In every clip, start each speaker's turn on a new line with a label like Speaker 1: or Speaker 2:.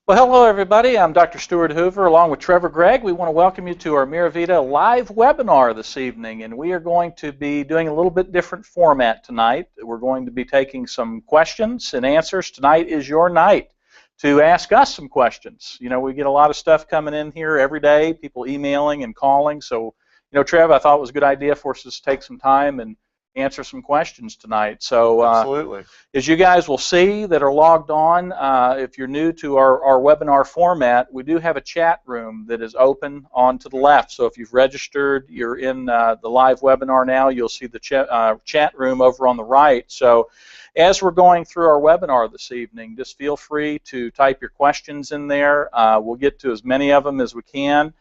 Speaker 1: Well, hello, everybody. I'm Dr. Stuart Hoover along with Trevor Gregg. We want to welcome you to our MiriVita live webinar this evening, and we are going to be doing a little bit different format tonight. We're going to be taking some questions and answers. Tonight is your night to ask us some questions. You know, we get a lot of stuff coming in here every day, people emailing and calling. So, Trev, I thought it was a good idea for us to take some time and answer some questions tonight. So
Speaker 2: absolutely.
Speaker 1: As you guys will see that are logged on, if you're new to our webinar format, we do have a chat room that is open on to the left. So if you've registered, you're in the live webinar now, you'll see the chat room over on the right. So as we're going through our webinar this evening, just feel free to type your questions in there. We'll get to as many of them as we can.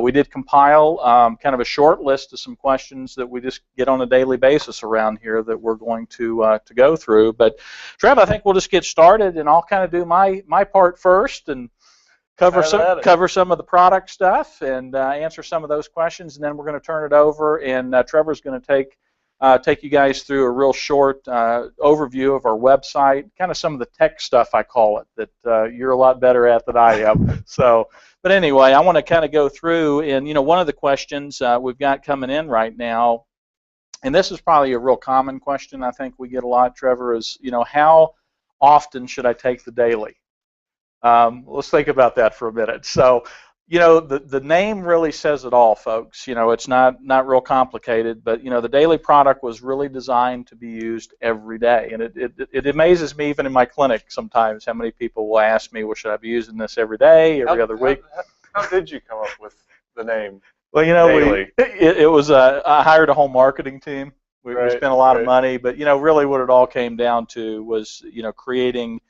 Speaker 1: We did compile kind of a short list of some questions that we just get on a daily basis around here that we're going to go through. But Trev, I think we'll just get started, and I'll kind of do my part first and cover some of the product stuff and answer some of those questions, and then we're going to turn it over, and Trevor's going to take you guys through a real short overview of our website, kind of some of the tech stuff, I call it, that you're a lot better at than I am. So. But anyway, I want to kind of go through, and one of the questions we've got coming in right now, and this is probably a real common question I think we get a lot, Trevor, is how often should I take the daily? Let's think about that for a minute. So, the name really says it all, folks. It's not real complicated, but the daily product was really designed to be used every day, and it amazes me even in my clinic sometimes how many people will ask me, well, should I be using this every day, every other week?
Speaker 2: How did you come up with the name?
Speaker 1: Well, it was I hired a whole marketing team. We spent a lot of money, but really what it all came down to was creating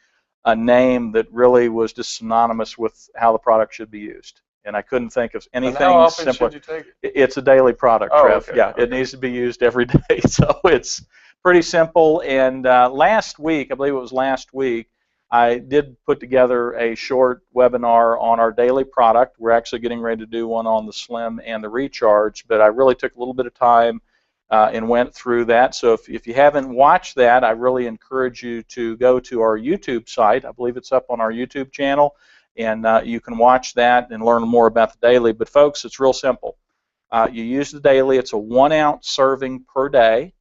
Speaker 1: a name that really was just synonymous with how the product should be used. And I couldn't think of anything simpler.
Speaker 2: How often should you take it?
Speaker 1: It's a daily product, Trev.
Speaker 2: Okay.
Speaker 1: Yeah,
Speaker 2: Okay.
Speaker 1: It needs to be used every day. So it's pretty simple. And last week, I believe it was last week, I did put together a short webinar on our daily product. We're actually getting ready to do one on the Slim and the Recharge, but I really took a little bit of time and went through that. So if you haven't watched that, I really encourage you to go to our YouTube site. I believe it's up on our YouTube channel, and you can watch that and learn more about the daily. But folks, it's real simple. You use the daily. It's a 1 ounce serving per day.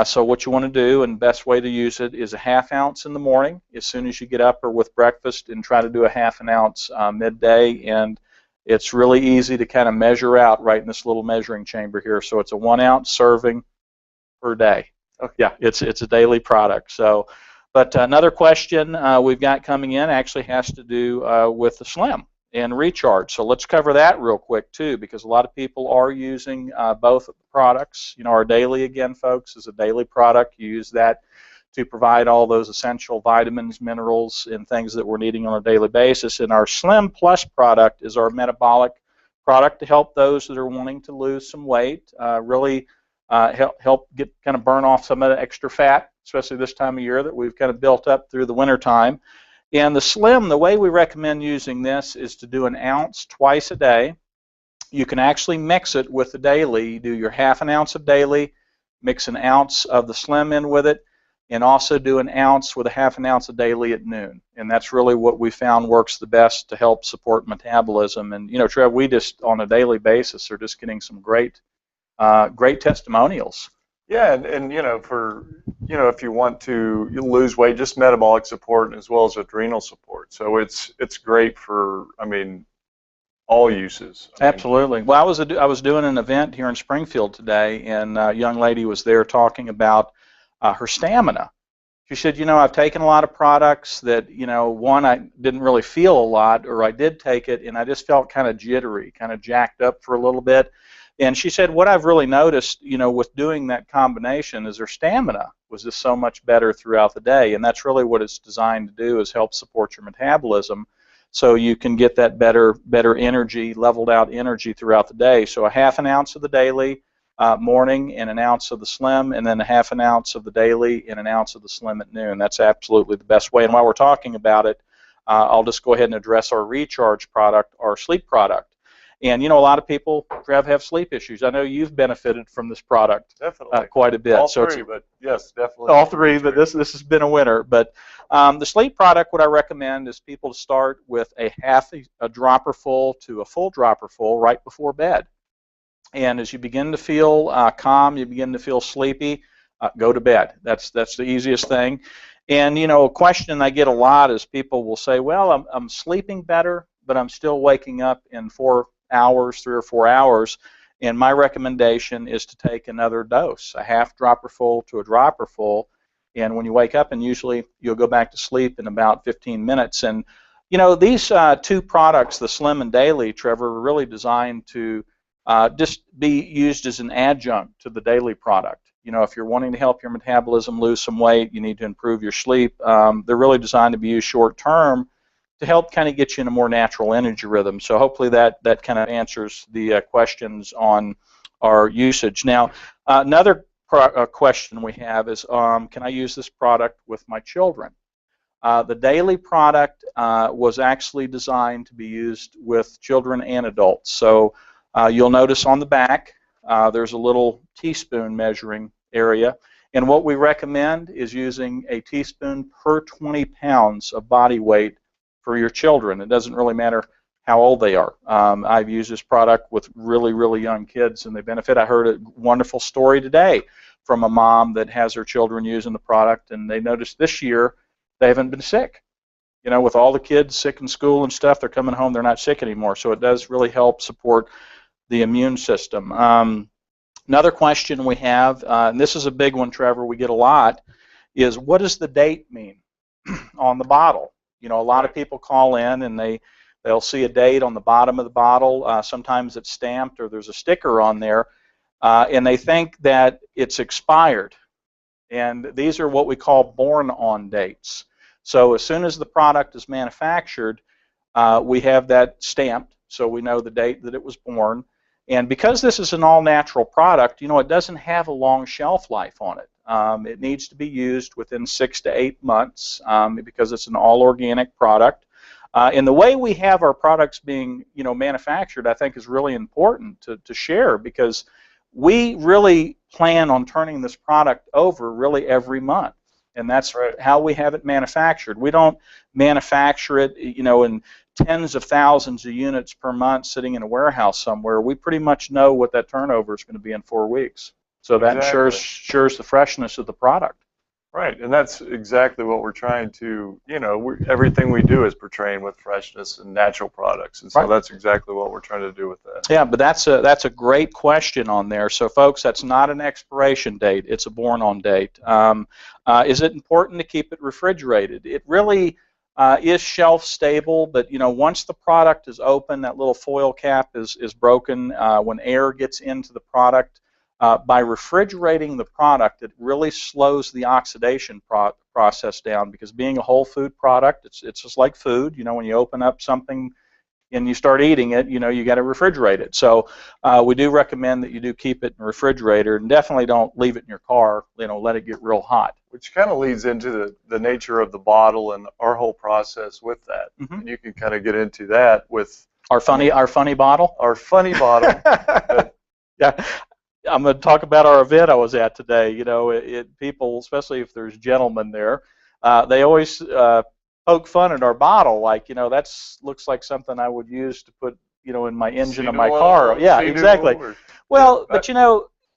Speaker 1: So what you want to do, and the best way to use it, is a ½ ounce in the morning as soon as you get up or with breakfast, and try to do a ½ ounce midday. And it's really easy to kind of measure out right in this little measuring chamber here. So it's a 1 ounce serving per day. Okay. Yeah, it's a daily product. So, but another question we've got coming in actually has to do with the Slim and Recharge. So let's cover that real quick too, because a lot of people are using both of the products. Our daily, again, folks, is a daily product. You use that to provide all those essential vitamins, minerals, and things that we're needing on a daily basis. And our Slim Plus product is our metabolic product to help those that are wanting to lose some weight, really help get kind of burn off some of the extra fat, especially this time of year that we've kind of built up through the winter time. And the Slim, the way we recommend using this is to do 1 ounce twice a day. You can actually mix it with the daily. You do your ½ ounce of daily, mix 1 ounce of the Slim in with it, and also do 1 ounce with a ½ ounce of daily at noon. And that's really what we found works the best to help support metabolism. And Trev, we just on a daily basis are just getting some great testimonials.
Speaker 2: Yeah, and if you want to lose weight, just metabolic support as well as adrenal support. So it's great for all uses.
Speaker 1: Absolutely. Well, I was doing an event here in Springfield today, and a young lady was there talking about her stamina. She said, I've taken a lot of products that, one, I didn't really feel a lot, or I did take it, and I just felt kind of jittery, kind of jacked up for a little bit. And she said, what I've really noticed, with doing that combination is her stamina was just so much better throughout the day. And that's really what it's designed to do, is help support your metabolism so you can get that better energy, leveled out energy throughout the day. So a ½ ounce of the daily morning and 1 ounce of the Slim, and then a ½ ounce of the daily and 1 ounce of the Slim at noon. That's absolutely the best way. And while we're talking about it, I'll just go ahead and address our Recharge product, our sleep product. And a lot of people, Trev, have sleep issues. I know you've benefited from this product
Speaker 2: definitely
Speaker 1: quite a bit.
Speaker 2: All three, but yes, definitely.
Speaker 1: All three, but this has been a winner. But The sleep product, what I recommend is people to start with a dropper full to a full dropper full right before bed. And as you begin to feel calm, you begin to feel sleepy, go to bed. That's the easiest thing. And a question I get a lot is people will say, well, I'm sleeping better, but I'm still waking up in 4 hours, 3 or 4 hours. And my recommendation is to take another dose, a half dropper full to a dropper full. And when you wake up, and usually you'll go back to sleep in about 15 minutes. And these two products, the Slim and Daily, Trevor, are really designed to just be used as an adjunct to the daily product. If you're wanting to help your metabolism lose some weight, you need to improve your sleep. They're really designed to be used short term to help kind of get you in a more natural energy rhythm. So hopefully that kind of answers the questions on our usage. Now, another question we have is, can I use this product with my children? The daily product was actually designed to be used with children and adults. So you'll notice on the back there's a little teaspoon measuring area, and what we recommend is using a teaspoon per 20 pounds of body weight for your children. It doesn't really matter how old they are. I've used this product with really, really young kids, and they benefit. I heard a wonderful story today from a mom that has her children using the product, and they noticed this year they haven't been sick. With all the kids sick in school and stuff, they're coming home, they're not sick anymore. So it does really help support the immune system. Another question we have, and this is a big one, Trevor, we get a lot, is what does the date mean on the bottle? A lot of people call in and they'll see a date on the bottom of the bottle. Sometimes it's stamped or there's a sticker on there, and they think that it's expired. And these are what we call born-on dates. So as soon as the product is manufactured, we have that stamped, so we know the date that it was born. And because this is an all-natural product, it doesn't have a long shelf life on it. It needs to be used within 6 to 8 months because it's an all-organic product. And the way we have our products being, manufactured, I think is really important to share, because we really plan on turning this product over really every month. And that's how we have it manufactured. We don't manufacture it, in tens of thousands of units per month sitting in a warehouse somewhere. We pretty much know what that turnover is going to be in 4 weeks. So that ensures the freshness of the product.
Speaker 2: Right, and that's exactly what we're trying to, everything we do is portraying with freshness and natural products, and so that's exactly what we're trying to do with that.
Speaker 1: Yeah, but that's a great question on there. So folks, that's not an expiration date, it's a born-on date. Is it important to keep it refrigerated? It really is shelf stable, but once the product is open, that little foil cap is broken. When air gets into the product, by refrigerating the product, it really slows the oxidation process down, because being a whole food product, it's just like food. When you open up something and you start eating it, you got to refrigerate it. So we do recommend that you do keep it in the refrigerator, and definitely don't leave it in your car. Let it get real hot.
Speaker 2: Which kind of leads into the nature of the bottle and our whole process with that. Mm-hmm. And you can kind of get into that with
Speaker 1: our funny bottle.
Speaker 2: Our funny bottle.
Speaker 1: Yeah. I'm going to talk about our event I was at today. People, especially if there's gentlemen there, they always poke fun at our bottle, like, that looks like something I would use to put, in my engine of my car. Yeah, exactly. Well, but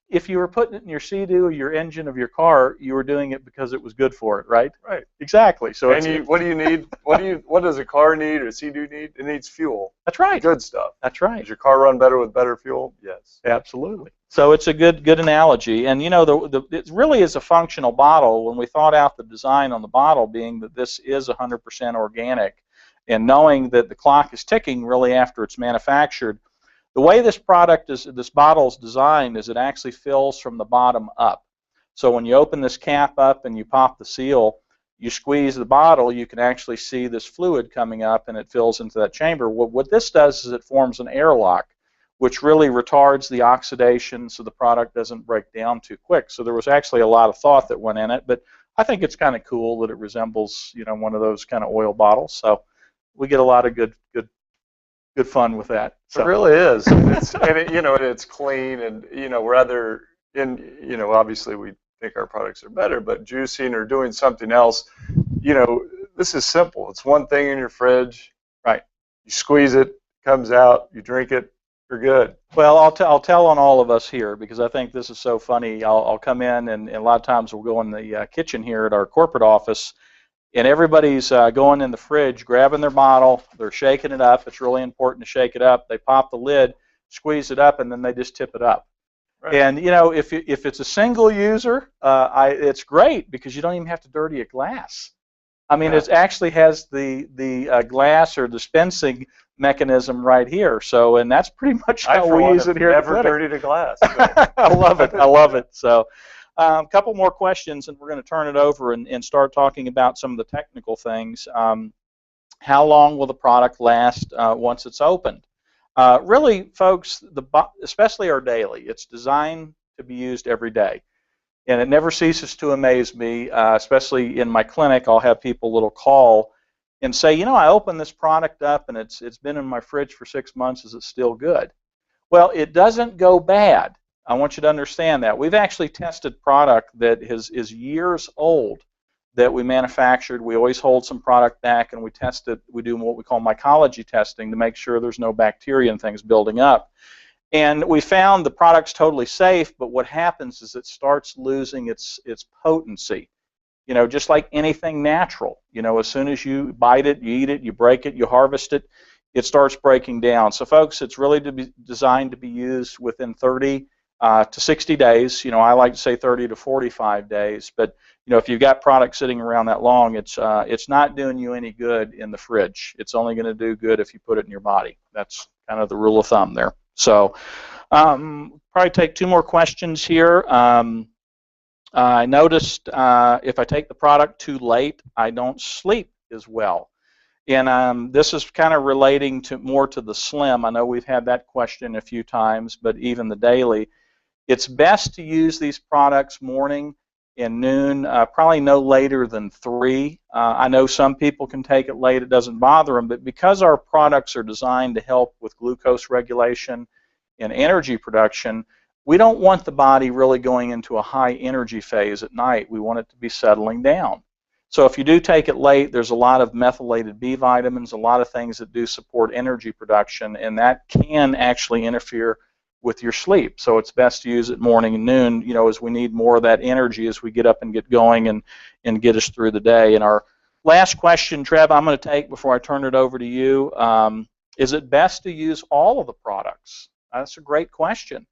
Speaker 1: if you were putting it in your Sea-Doo or your engine of your car, you were doing it because it was good for it, right?
Speaker 2: Right.
Speaker 1: Exactly. So
Speaker 2: what do you need? What does a car need or a Sea-Doo need? It needs fuel.
Speaker 1: That's right.
Speaker 2: Good stuff.
Speaker 1: That's right.
Speaker 2: Does your car run better with better fuel? Yes.
Speaker 1: Absolutely. So it's a good analogy, and it really is a functional bottle. When we thought out the design on the bottle, being that this is 100% organic, and knowing that the clock is ticking really after it's manufactured, the way this bottle is designed is it actually fills from the bottom up. So when you open this cap up and you pop the seal, you squeeze the bottle, you can actually see this fluid coming up, and it fills into that chamber. What this does is it forms an airlock, which really retards the oxidation so the product doesn't break down too quick. So there was actually a lot of thought that went in it, but I think it's kind of cool that it resembles, one of those kind of oil bottles. So we get a lot of good fun with that. So.
Speaker 2: It really is. It's clean, and obviously we think our products are better, but juicing or doing something else, you know, this is simple. It's one thing in your fridge.
Speaker 1: Right.
Speaker 2: You squeeze it, comes out, you drink it, you're good.
Speaker 1: Well, I'll tell on all of us here because I think this is so funny. I'll come in and a lot of times we'll go in the kitchen here at our corporate office, and everybody's going in the fridge, grabbing their bottle, they're shaking it up. It's really important to shake it up. They pop the lid, squeeze it up, and then they just tip it up.
Speaker 2: Right.
Speaker 1: And you know, if it's a single user, it's great because you don't even have to dirty a glass. I mean,
Speaker 2: Yeah.
Speaker 1: it actually has the glass or dispensing mechanism right here. So, and that's pretty much how we use it here at the
Speaker 2: never
Speaker 1: clinic.
Speaker 2: dirtied a glass.
Speaker 1: I love it. I love it. So, a couple more questions, and we're going to turn it over and start talking about some of the technical things. How long will the product last once it's opened? Really, folks, especially our daily, it's designed to be used every day. And it never ceases to amaze me, especially in my clinic. I'll have people that'll call and say, you know, I opened this product up and it's been in my fridge for 6 months. Is it still good? Well, it doesn't go bad. I want you to understand that. We've actually tested product that is years old that we manufactured. We always hold some product back and we test it. We do what we call mycology testing to make sure there's no bacteria and things building up. And we found the product's totally safe, but what happens is it starts losing its potency. You know, just like anything natural. You know, as soon as you bite it, you eat it, you break it, you harvest it, it starts breaking down. So, folks, it's really designed to be used within 30 to 60 days. You know, I like to say 30 to 45 days. But you know, if you've got product sitting around that long, it's not doing you any good in the fridge. It's only going to do good if you put it in your body. That's kind of the rule of thumb there. So probably take 2 more questions here. I noticed if I take the product too late, I don't sleep as well. And this is kind of relating to more to the Slim. I know we've had that question a few times, but even the daily. It's best to use these products morning and noon, probably no later than 3. I know some people can take it late, it doesn't bother them, but because our products are designed to help with glucose regulation and energy production, we don't want the body really going into a high energy phase at night. We want it to be settling down. So if you do take it late, there's a lot of methylated B vitamins, a lot of things that do support energy production, and that can actually interfere with your sleep. So it's best to use it morning and noon, you know, as we need more of that energy as we get up and get going and get us through the day. And our last question, Trev, I'm going to take before I turn it over to you. Is it best to use all of the products? That's a great question.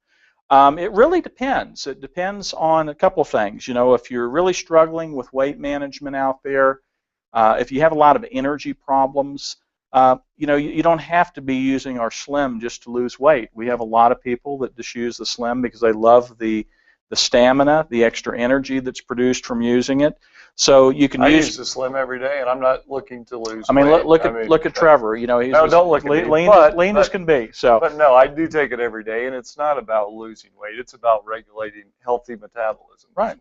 Speaker 1: It really depends. It depends on a couple of things. You know, if you're really struggling with weight management out there, if you have a lot of energy problems, you know, you don't have to be using our Slim just to lose weight. We have a lot of people that just use the Slim because they love the stamina, the extra energy that's produced from using it. So you can
Speaker 2: use the Slim every day, and I'm not looking to lose
Speaker 1: I mean,
Speaker 2: weight.
Speaker 1: look at Trevor. You know, he's
Speaker 2: no, don't look at me.
Speaker 1: Lean as can be. So,
Speaker 2: but no, I do take it every day, and it's not about losing weight. It's about regulating healthy metabolism.
Speaker 1: Right.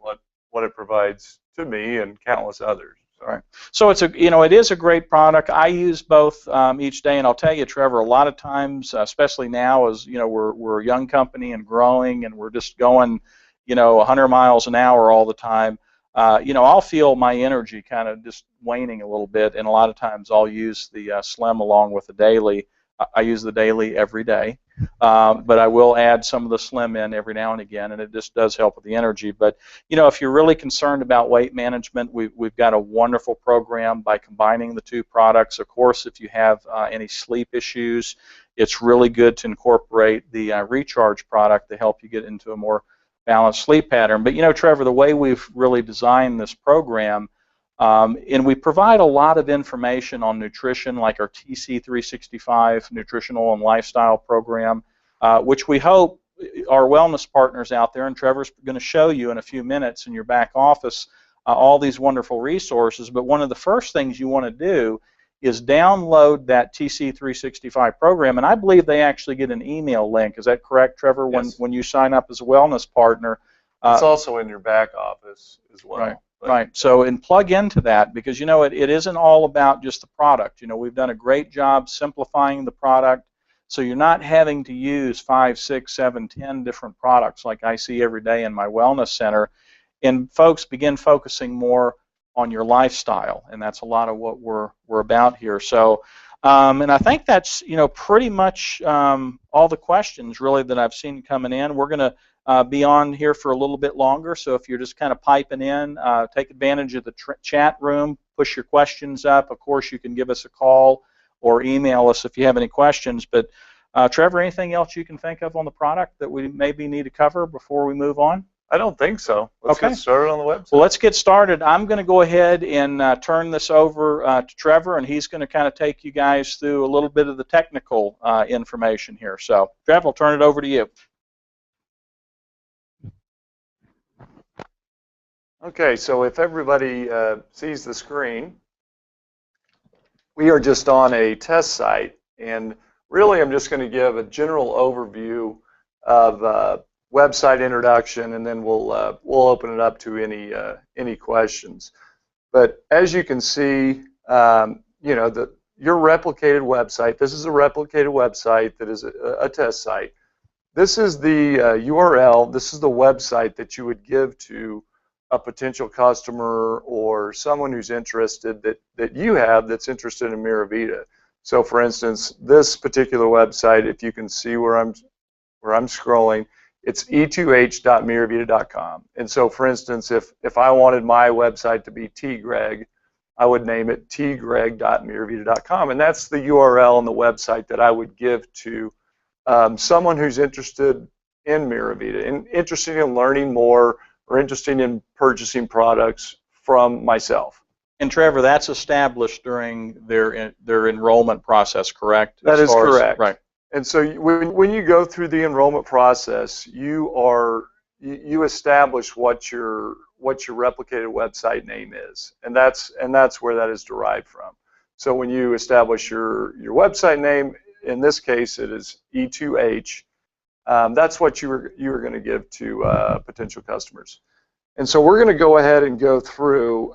Speaker 2: What it provides to me and countless others.
Speaker 1: Right. So it's it is a great product. I use both each day, and I'll tell you, Trevor, a lot of times, especially now, as you know, we're a young company and growing, and we're just going, 100 miles an hour all the time. I'll feel my energy kind of just waning a little bit, and a lot of times I'll use the Slim along with the daily. I use the daily every day, but I will add some of the Slim in every now and again, and it just does help with the energy. But if you're really concerned about weight management, we've got a wonderful program by combining the 2 products. Of course, if you have any sleep issues, it's really good to incorporate the Recharge product to help you get into a more balanced sleep pattern. But Trevor, the way we've really designed this program, and we provide a lot of information on nutrition, like our TC365 nutritional and lifestyle program, which we hope our wellness partners out there, and Trevor's going to show you in a few minutes in your back office, all these wonderful resources. But one of the first things you want to do is download that TC365 program, and I believe they actually get an email link. Is that correct, Trevor?
Speaker 2: Yes.
Speaker 1: When you sign up as a wellness partner.
Speaker 2: It's also in your back office as well.
Speaker 1: Right. Right. So, and plug into that, because it isn't all about just the product. We've done a great job simplifying the product, so you're not having to use 5, 6, 7, 10 different products like I see every day in my wellness center. And folks, begin focusing more on your lifestyle, and that's a lot of what we're about here. So, and I think that's pretty much all the questions really that I've seen coming in. We're going to be on here for a little bit longer, so if you're just kind of piping in, take advantage of the chat room, push your questions up. Of course, you can give us a call or email us if you have any questions. But Trevor, anything else you can think of on the product that we maybe need to cover before we move on?
Speaker 2: I don't think so. Let's get started on the website.
Speaker 1: Well, let's get started. I'm going to go ahead and turn this over to Trevor, and he's going to kind of take you guys through a little bit of the technical information here. So, Trevor, I'll turn it over to you.
Speaker 2: Okay, so if everybody sees the screen, we are just on a test site, and really I'm just going to give a general overview of website introduction, and then we'll open it up to any questions. But as you can see, your replicated website. This is a replicated website that is a test site. This is the URL. This is the website that you would give to a potential customer or someone who's interested that you have that's interested in MiriVita. So, for instance, this particular website, if you can see where I'm scrolling, it's e2h.mirivita.com. And so, for instance, if I wanted my website to be tgreg, I would name it tgreg.mirivita.com, and that's the URL and the website that I would give to someone who's interested in MiriVita and interested in learning more or interested in purchasing products from myself.
Speaker 1: And Trevor, that's established during their enrollment process, correct?
Speaker 2: That is correct.
Speaker 1: Right.
Speaker 2: And so when you go through the enrollment process, you establish what your replicated website name is, and that's where that is derived from. So when you establish your website name, in this case it is E2H, that's what you were going to give to potential customers. And so we're going to go ahead and go through.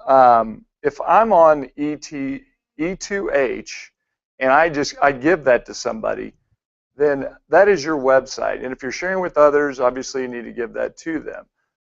Speaker 2: If I'm on E2H and I give that to somebody, then that is your website. And if you're sharing with others, obviously you need to give that to them.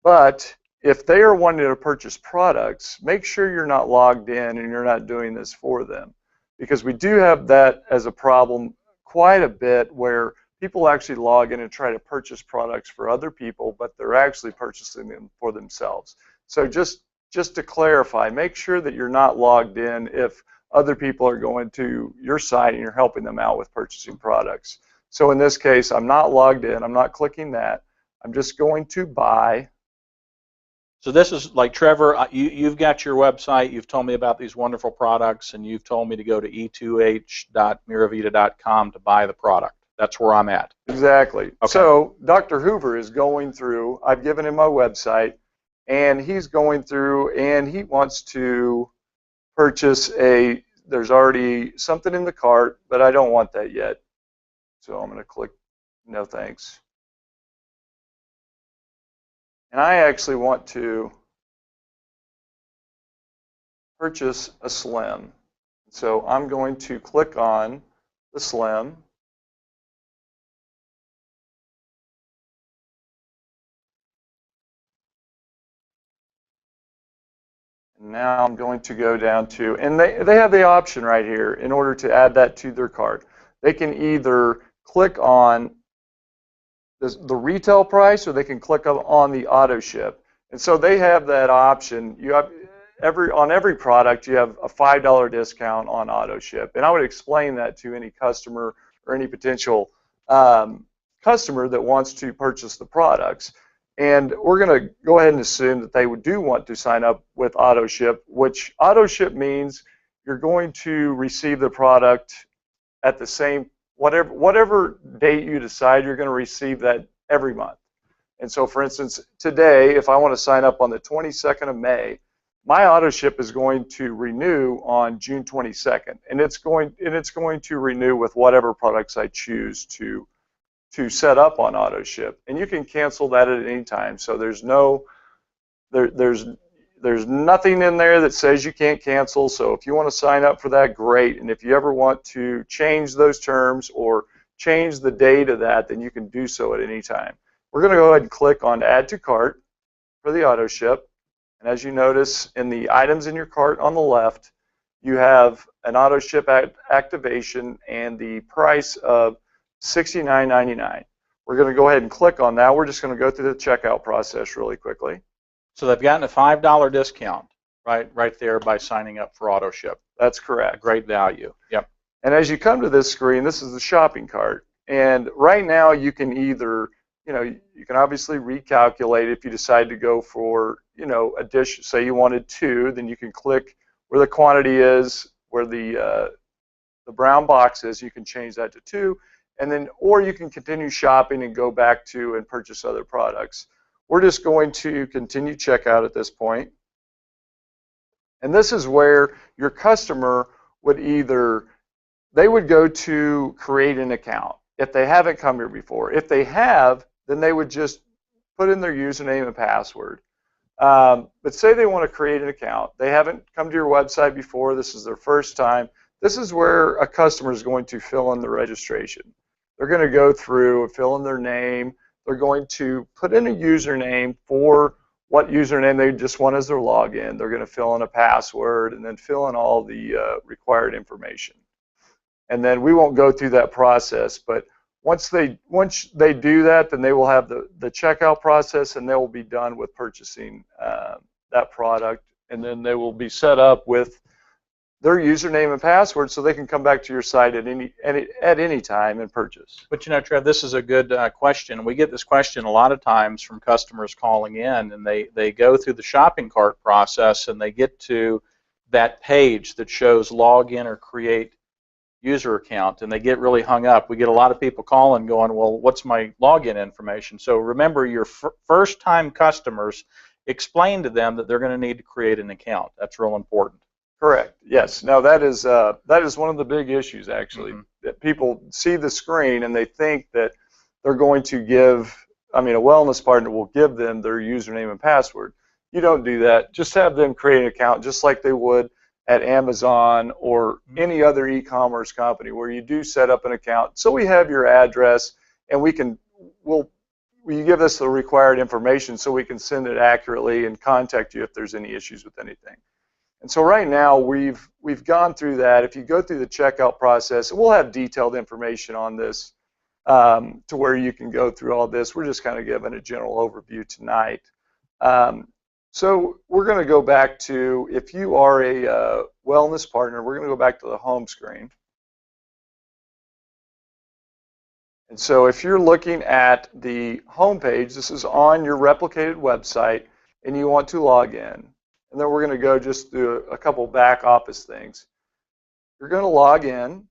Speaker 2: But if they are wanting to purchase products, make sure you're not logged in and you're not doing this for them, because we do have that as a problem quite a bit, where people actually log in and try to purchase products for other people, but they're actually purchasing them for themselves. So just to clarify, make sure that you're not logged in if other people are going to your site and you're helping them out with purchasing products. So in this case, I'm not logged in. I'm not clicking that. I'm just going to buy.
Speaker 1: So this is like, Trevor, you've got your website. You've told me about these wonderful products, and you've told me to go to e2h.mirivita.com to buy the product. That's where I'm at.
Speaker 2: Exactly.
Speaker 1: Okay.
Speaker 2: So Dr. Hoover is going through, I've given him my website, and he's going through and he wants to purchase there's already something in the cart, but I don't want that yet. So I'm going to click no thanks. And I actually want to purchase a Slim. So I'm going to click on the Slim. And now I'm going to go down to, and they have the option right here in order to add that to their cart. They can either click on the retail price, or they can click on the auto ship. And so they have that option. You have on every product you have a $5 discount on auto ship, and I would explain that to any customer or any potential customer that wants to purchase the products. And we're going to go ahead and assume that they do want to sign up with auto ship, which auto ship means you're going to receive the product at the same whatever date you decide, you're going to receive that every month. And so, for instance, today, if I want to sign up on the 22nd of May, my auto ship is going to renew on June 22nd, and it's going to renew with whatever products I choose to set up on auto ship. And you can cancel that at any time. So there's nothing in there that says you can't cancel. So if you want to sign up for that, great. And if you ever want to change those terms or change the date of that, then you can do so at any time. We're going to go ahead and click on Add to Cart for the auto ship, And as you notice in the items in your cart on the left, you have an auto ship activation and the price of $69.99. We're going to go ahead and click on that. We're just going to go through the checkout process really quickly.
Speaker 1: So they've gotten a $5 discount right there by signing up for auto ship.
Speaker 2: That's correct.
Speaker 1: A great value. Yep.
Speaker 2: And as you come to this screen, this is the shopping cart. And right now you can either, you can obviously recalculate if you decide to go for, a dish, say you wanted 2, then you can click where the quantity is, where the brown box is, you can change that to 2, and then, or you can continue shopping and go back to and purchase other products. We're just going to continue checkout at this point. And this is where your customer would they would go to create an account if they haven't come here before. If they have, then they would just put in their username and password. But say they want to create an account. They haven't come to your website before. This is their first time. This is where a customer is going to fill in the registration. They're going to go through and fill in their name. They're going to put in a username for what username they just want as their login. They're going to fill in a password and then fill in all the required information. And then we won't go through that process, but once they do that, then they will have the checkout process, and they will be done with purchasing that product, and then they will be set up with their username and password, so they can come back to your site at any time and purchase.
Speaker 1: But Trev, this is a good question. We get this question a lot of times from customers calling in, and they go through the shopping cart process, and they get to that page that shows log in or create user account, and they get really hung up. We get a lot of people calling going, well, what's my login information? So remember, your first-time customers, explain to them that they're going to need to create an account. That's real important.
Speaker 2: Correct. Yes. Now that is one of the big issues, actually, that people see the screen and they think that they're going to give, a wellness partner will give them their username and password. You don't do that. Just have them create an account just like they would at Amazon or any other e-commerce company where you do set up an account. So we have your address, and you give us the required information so we can send it accurately and contact you if there's any issues with anything. And so right now we've gone through that. If you go through the checkout process, we'll have detailed information on this to where you can go through all this. We're just kind of giving a general overview tonight. So we're going to go back to, if you are a wellness partner, we're going to go back to the home screen. And so if you're looking at the home page, this is on your replicated website, and you want to log in. And then we're going to go just through a couple back office things. You're going to log in.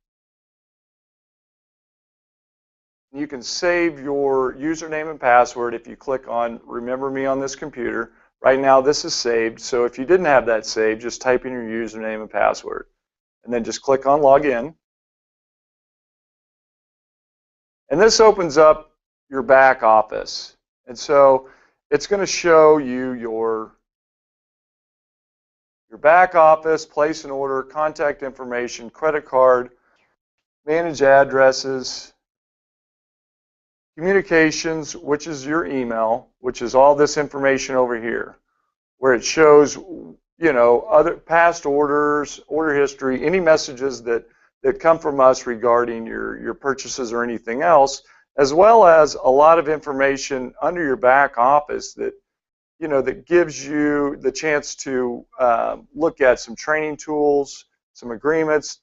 Speaker 2: You can save your username and password if you click on Remember Me on this computer. Right now this is saved, so if you didn't have that saved, just type in your username and password. And then just click on Login. And this opens up your back office. And so it's going to show you your back office, place an order, contact information, credit card, manage addresses, communications, which is your email, which is all this information over here, where it shows, other past orders, order history, any messages that come from us regarding your purchases or anything else, as well as a lot of information under your back office that gives you the chance to look at some training tools, some agreements.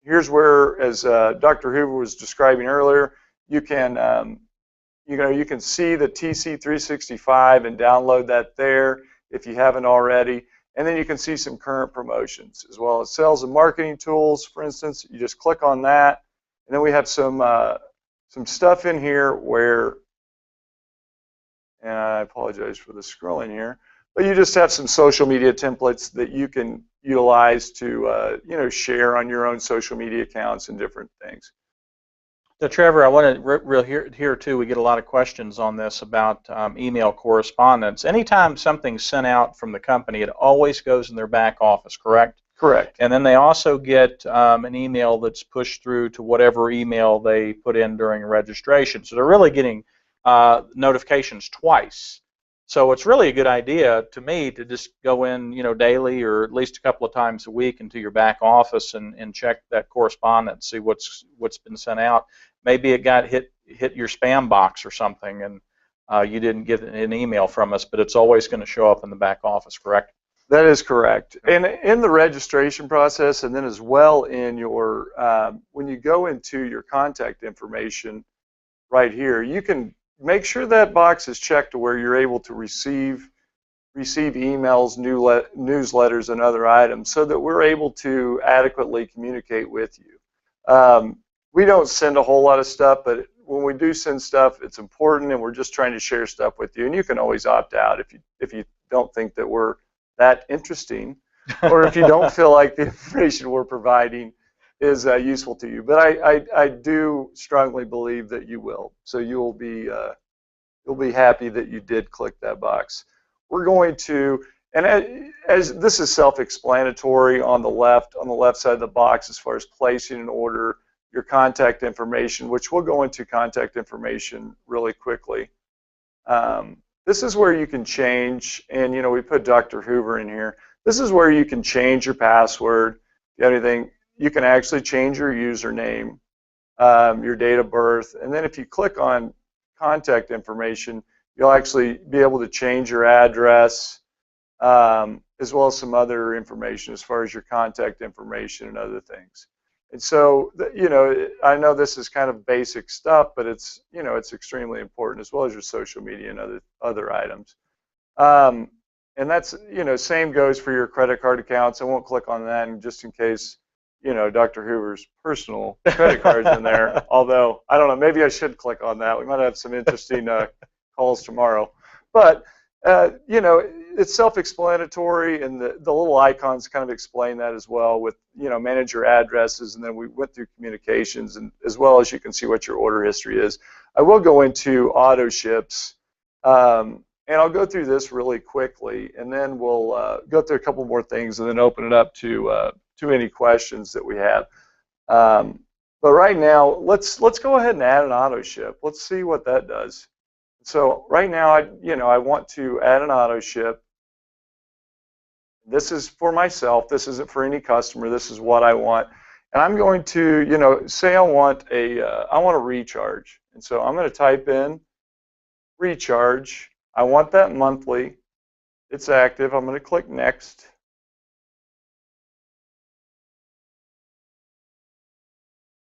Speaker 2: Here's where, as Dr. Hoover was describing earlier, you can you can see the TC365 and download that there if you haven't already. And then you can see some current promotions as well as sales and marketing tools. For instance, you just click on that, and then we have some stuff in here where, and I apologize for the scrolling here, but you just have some social media templates that you can utilize to share on your own social media accounts and different things.
Speaker 1: So Trevor, I want to here too, we get a lot of questions on this about email correspondence. Anytime something's sent out from the company, it always goes in their back office, correct?
Speaker 2: Correct.
Speaker 1: And then they also get an email that's pushed through to whatever email they put in during registration. So they're really getting notifications twice. So it's really a good idea to me to just go in, daily or at least a couple of times a week into your back office and check that correspondence, see what's been sent out. Maybe it got hit your spam box or something, and you didn't get an email from us, but it's always going to show up in the back office, correct?
Speaker 2: That is correct. And in the registration process, and then as well in your when you go into your contact information right here, you can make sure that box is checked to where you're able to receive emails, newsletters, and other items, so that we're able to adequately communicate with you. We don't send a whole lot of stuff, but when we do send stuff, it's important, and we're just trying to share stuff with you. And you can always opt out if you don't think that we're that interesting, or if you don't feel like the information we're providing is useful to you. But I do strongly believe that you will. So you'll be happy that you did click that box. We're going to, and as this is self-explanatory on the left side of the box, as far as placing an order, your contact information, which we'll go into contact information really quickly. This is where you can change, and we put Dr. Hoover in here. This is where you can change your password. If you have anything, you can actually change your username, your date of birth, and then if you click on contact information, you'll actually be able to change your address, as well as some other information as far as your contact information and other things. And so, I know this is kind of basic stuff, but it's extremely important, as well as your social media and other items. And that's, same goes for your credit card accounts. I won't click on that, just in case, Dr. Hoover's personal credit card's in there. Although, I don't know, maybe I should click on that. We might have some interesting calls tomorrow. But, it's self-explanatory, and the little icons kind of explain that as well with, manage your addresses, and then we went through communications, and as well as you can see what your order history is. I will go into auto ships, and I'll go through this really quickly, and then we'll go through a couple more things and then open it up to any questions that we have. But right now, let's go ahead and add an auto ship. Let's see what that does. So right now, I want to add an auto ship. This is for myself. This isn't for any customer. This is what I want. And I'm going to, say I want a recharge. And so I'm going to type in recharge. I want that monthly. It's active. I'm going to click next.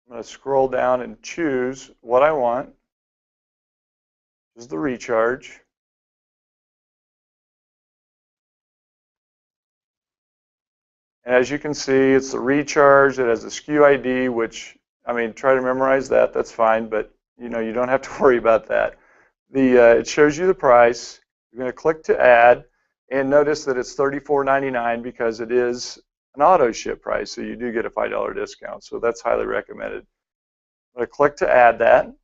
Speaker 2: I'm going to scroll down and choose what I want. This is the recharge. And as you can see, it's the recharge. It has a SKU ID, which, try to memorize that. That's fine, but you don't have to worry about that. It shows you the price. You're going to click to add, and notice that it's $34.99 because it is an auto ship price, so you do get a $5 discount. So that's highly recommended. I'm going to click to add that.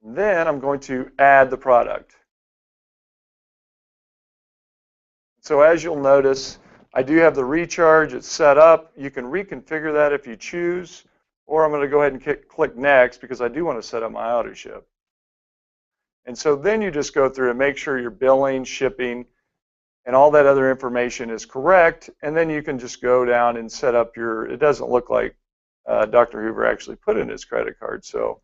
Speaker 2: Then I'm going to add the product. So as you'll notice, I do have the recharge. It's set up. You can reconfigure that if you choose, or I'm going to go ahead and click next because I do want to set up my auto ship. And so then you just go through and make sure your billing, shipping, and all that other information is correct, and then you can just go down and set up your, it doesn't look like Dr. Hoover actually put in his credit card, so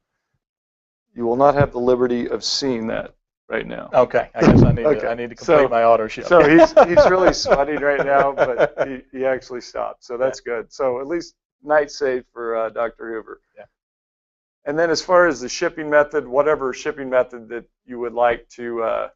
Speaker 2: you will not have the liberty of seeing that right now.
Speaker 1: Okay, I guess I need to complete my auto ship.
Speaker 2: So he's really sweating right now, but he actually stopped, so that's good. So at least night safe for Dr. Hoover.
Speaker 1: Yeah.
Speaker 2: And then as far as the shipping method, whatever shipping method that you would like to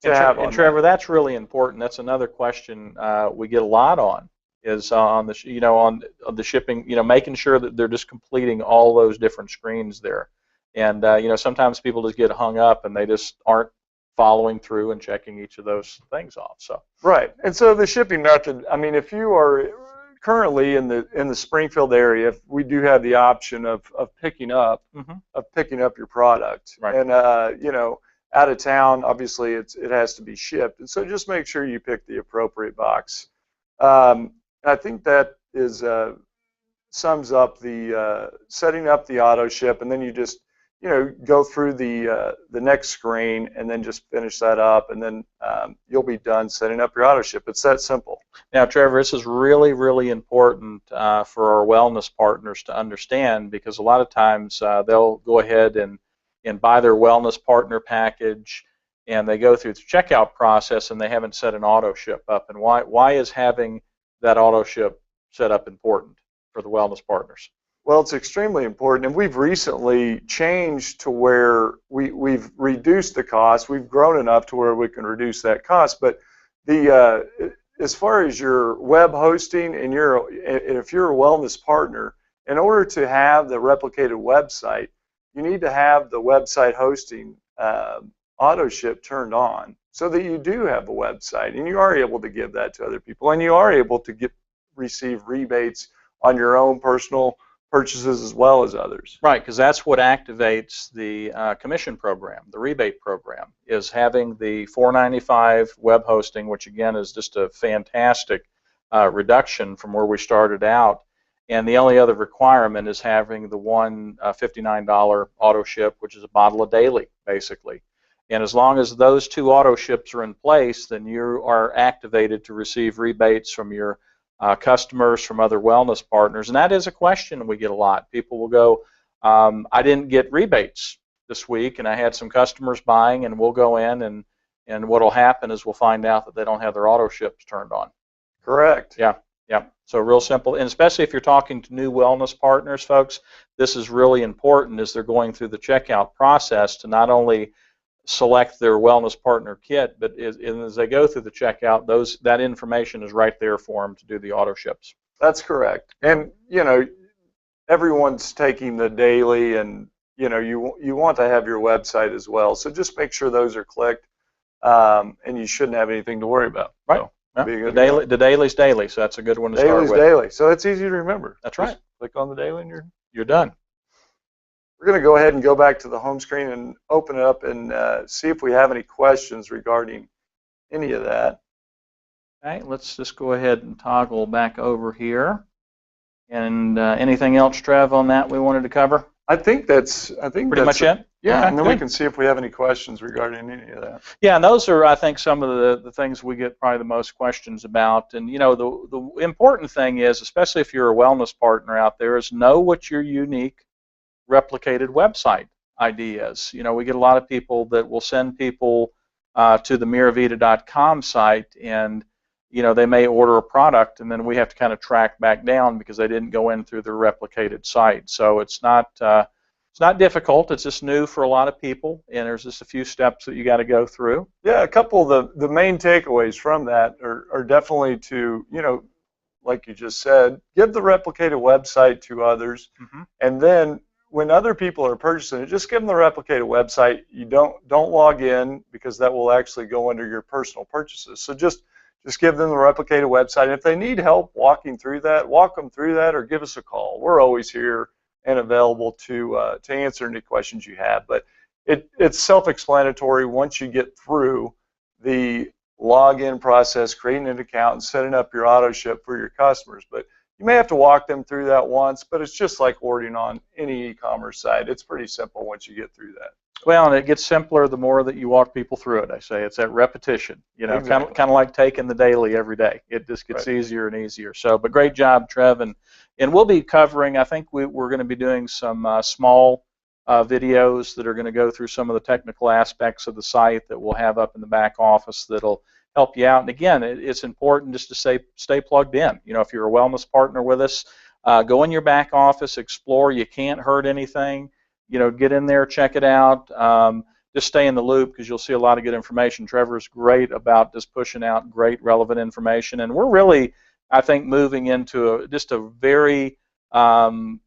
Speaker 2: have on.
Speaker 1: And Trevor, that's really important. That's another question we get a lot on, is on the on the shipping, making sure that they're just completing all those different screens there. And sometimes people just get hung up and they just aren't following through and checking each of those things off. So
Speaker 2: right. And so the shipping method, if you are currently in the Springfield area, we do have the option of picking up your product.
Speaker 1: Right.
Speaker 2: And out of town, obviously it has to be shipped. And so just make sure you pick the appropriate box. I think that is sums up the setting up the auto ship, and then you just go through the next screen and then just finish that up, and then you'll be done setting up your auto ship. It's that simple.
Speaker 1: Now, Trevor, this is really, really important for our wellness partners to understand, because a lot of times they'll go ahead and buy their wellness partner package, and they go through the checkout process and they haven't set an auto ship up. And why is having that auto ship set up important for the wellness partners?
Speaker 2: Well, it's extremely important, and we've recently changed to where we've reduced the cost. We've grown enough to where we can reduce that cost. But as far as your web hosting and if you're a wellness partner, in order to have the replicated website, you need to have the website hosting auto ship turned on, so that you do have a website and you are able to give that to other people, and you are able to receive rebates on your own personal purchases as well as others.
Speaker 1: Right, because that's what activates the commission program, the rebate program, is having the $4.95 web hosting, which again is just a fantastic reduction from where we started out. And the only other requirement is having the one $59 auto ship, which is a bottle a daily, basically. And as long as those two auto ships are in place, then you are activated to receive rebates from your customers, from other wellness partners. And that is a question we get a lot. People will go, I didn't get rebates this week, and I had some customers buying, and we'll go in, and what will happen is we'll find out that they don't have their auto ships turned on.
Speaker 2: Correct.
Speaker 1: Yeah. Yeah, so real simple, and especially if you're talking to new wellness partners, folks, this is really important as they're going through the checkout process to not only select their wellness partner kit, but as they go through the checkout, that information is right there for them to do the auto ships.
Speaker 2: That's correct. And everyone's taking the daily, and you want to have your website as well. So just make sure those are clicked, and you shouldn't have anything to worry about.
Speaker 1: Right.
Speaker 2: So,
Speaker 1: yeah. The daily's daily, so that's a good one to start with.
Speaker 2: Daily's daily, so it's easy to remember.
Speaker 1: That's right.
Speaker 2: Just click on the daily and
Speaker 1: you're done.
Speaker 2: We're going to go ahead and go back to the home screen and open it up and see if we have any questions regarding any of that.
Speaker 1: Okay, let's just go ahead and toggle back over here. And anything else, Trev, on that we wanted to cover?
Speaker 2: I think that's
Speaker 1: pretty much it.
Speaker 2: Yeah,
Speaker 1: okay,
Speaker 2: and then
Speaker 1: good.
Speaker 2: We can see if we have any questions regarding any of that.
Speaker 1: Yeah, and those are, I think, some of the things we get probably the most questions about. And the important thing is, especially if you're a wellness partner out there, is know what your unique replicated website ID is. We get a lot of people that will send people to the MiriVita.com site, and they may order a product, and then we have to kind of track back down because they didn't go in through their replicated site. So it's not difficult. It's just new for a lot of people, and there's just a few steps that you got to go through.
Speaker 2: Yeah, a couple of the main takeaways from that are definitely to, like you just said, give the replicated website to others, and then when other people are purchasing it, just give them the replicated website. You don't log in, because that will actually go under your personal purchases. So just give them the replicated website. And if they need help walk them through that, or give us a call. We're always here and available to answer any questions you have. But it's self-explanatory once you get through the login process, creating an account, and setting up your auto ship for your customers. But you may have to walk them through that once, but it's just like ordering on any e-commerce site. It's pretty simple once you get through that.
Speaker 1: Well, and it gets simpler the more that you walk people through it. I say it's that repetition,
Speaker 2: Exactly.
Speaker 1: kind of like taking the daily every day. It just gets easier and easier. So, but great job, Trev, and we'll be covering. I think we're going to be doing some small videos that are going to go through some of the technical aspects of the site that we'll have up in the back office that'll help you out. And again, it's important just to stay plugged in. If you're a wellness partner with us, go in your back office, explore. You can't hurt anything. Get in there, check it out. Just stay in the loop, because you'll see a lot of good information. Trevor's great about just pushing out great, relevant information, and we're really, I think, moving into just a very fun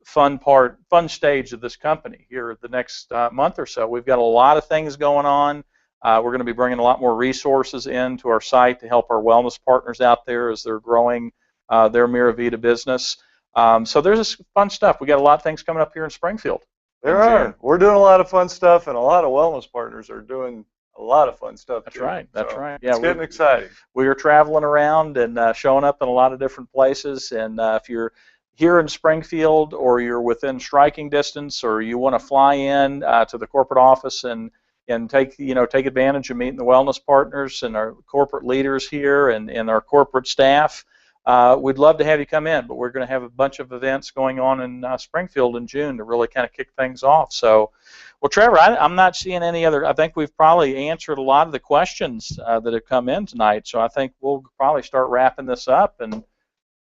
Speaker 1: stage of this company here the next month or so. We've got a lot of things going on. We're going to be bringing a lot more resources into our site to help our wellness partners out there as they're growing their MiriVita business. So there's this fun stuff. We got a lot of things coming up here in Springfield.
Speaker 2: There are. We're doing a lot of fun stuff, and a lot of wellness partners are doing a lot of fun stuff.
Speaker 1: That's right. That's right.
Speaker 2: Yeah, it's getting exciting.
Speaker 1: We are traveling around and showing up in a lot of different places. And if you're here in Springfield, or you're within striking distance, or you want to fly in to the corporate office and take advantage of meeting the wellness partners and our corporate leaders here and our corporate staff, we'd love to have you come in. But we're going to have a bunch of events going on in Springfield in June to really kind of kick things off. So, well, Trevor, I'm not seeing any other. I think we've probably answered a lot of the questions that have come in tonight. So I think we'll probably start wrapping this up and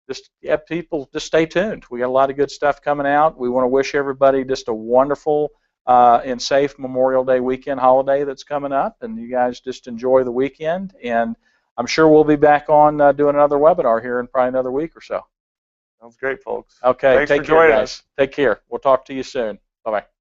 Speaker 1: just have people just stay tuned. We got a lot of good stuff coming out. We want to wish everybody just a wonderful and safe Memorial Day weekend holiday that's coming up, and you guys just enjoy the weekend. And I'm sure we'll be back on doing another webinar here in probably another week or so.
Speaker 2: Sounds great, folks.
Speaker 1: Okay,
Speaker 2: Thanks
Speaker 1: take
Speaker 2: for
Speaker 1: care,
Speaker 2: joining
Speaker 1: guys.
Speaker 2: us.
Speaker 1: Take care. We'll talk to you soon. Bye-bye.